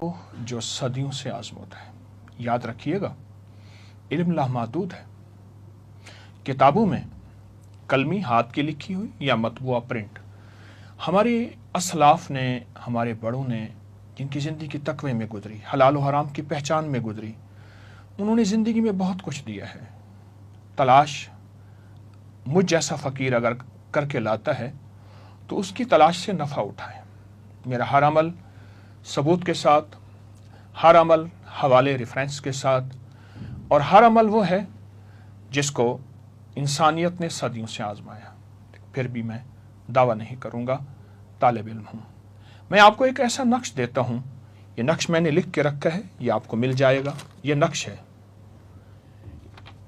जो सदियों से आजमूद है। याद रखिएगा, इल्म लामहदूद है। किताबों में कलमी हाथ की लिखी हुई या मतबूआ प्रिंट, हमारे असलाफ ने, हमारे बड़ों ने, जिनकी ज़िंदगी तकवे में गुजरी, हलाल और हराम की पहचान में गुजरी, उन्होंने ज़िंदगी में बहुत कुछ दिया है। तलाश मुझ जैसा फ़कीर अगर करके लाता है तो उसकी तलाश से नफ़ा उठाएं। मेरा हर अमल सबूत के साथ, हर अमल हवाले रेफरेंस के साथ, और हर अमल वो है जिसको इंसानियत ने सदियों से आजमाया। फिर भी मैं दावा नहीं करूँगा, तालिब इल्म हूँ। मैं आपको एक ऐसा नक्श देता हूँ, ये नक्श मैंने लिख के रखा है, ये आपको मिल जाएगा। ये नक्श है,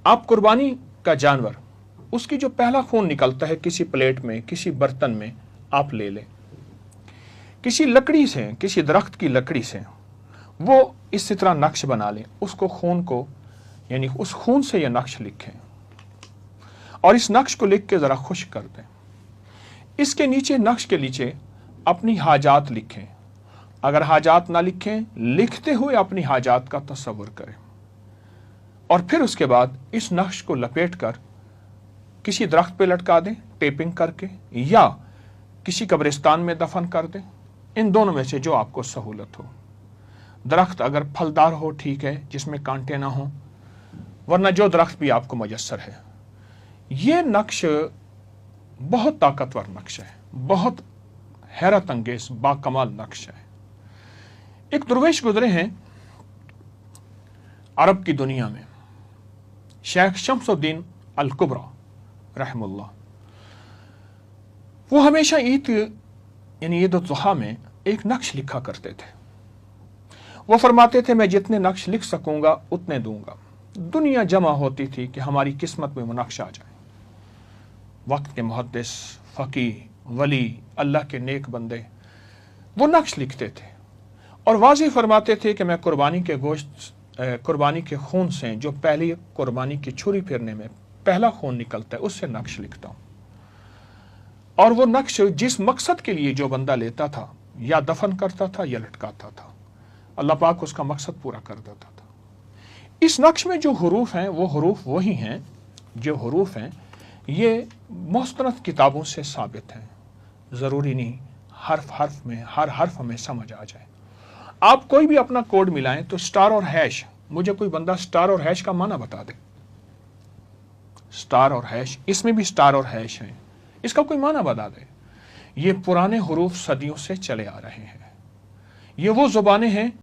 आप कुर्बानी का जानवर, उसकी जो पहला खून निकलता है किसी प्लेट में, किसी बर्तन में आप ले लें, किसी लकड़ी से, किसी दरख्त की लकड़ी से वो इस तरह नक्श बना लें, उसको खून को, यानी उस खून से यह नक्श लिखें और इस नक्श को लिख के ज़रा खुश कर दें। इसके नीचे, नक्श के नीचे अपनी हाजात लिखें। अगर हाजात ना लिखें, लिखते हुए अपनी हाजात का तस्वुर करें और फिर उसके बाद इस नक्श को लपेट कर किसी दरख्त पे लटका दें टेपिंग करके, या किसी कब्रिस्तान में दफन कर दें। इन दोनों में से जो आपको सहूलत हो। दरख्त अगर फलदार हो ठीक है, जिसमें कांटे ना हो, वरना जो दरख्त भी आपको मयस्सर है। ये नक्श बहुत ताकतवर नक्श है, बहुत हैरत अंगेज बाकमाल नक्श है। एक दुर्वेश गुजरे हैं अरब की दुनिया में, शेख शम्सुद्दीन अल कुबरा रहमुल्लाह। वो हमेशा ईद यानी ईद उल ज़ुहा में एक नक्श लिखा करते थे। वो फरमाते थे, मैं जितने नक्श लिख सकूंगा उतने दूंगा। दुनिया जमा होती थी कि हमारी किस्मत में वो नक्श आ जाए। वक्त के मुहद्दिस, फ़कीह, वली, अल्लाह के नेक बंदे वो नक्श लिखते थे और वाज़ेह फरमाते थे कि मैं कुर्बानी के गोश्त, कुर्बानी के खून से, जो पहली कुर्बानी की छुरी फेरने में पहला खून निकलता है, उससे नक्श लिखता हूँ। और वो नक्श जिस मकसद के लिए जो बंदा लेता था, या दफन करता था या लटकाता था, अल्लाह पाक उसका मकसद पूरा कर देता था। इस नक्श में जो हुरूफ हैं वो हुरूफ वही हैं, जो हुरूफ हैं ये मुस्तनद किताबों से साबित हैं। ज़रूरी नहीं हर्फ हर्फ में, हर हर्फ में समझ आ जाए। आप कोई भी अपना कोड मिलाएं तो स्टार और हैश, मुझे कोई बंदा स्टार और हैश का माना बता दे। स्टार और हैश, इसमें भी स्टार और हैश हैं, इसका कोई माना बता दे। ये पुराने हुरूफ सदियों से चले आ रहे हैं। ये वो ज़ुबानें हैं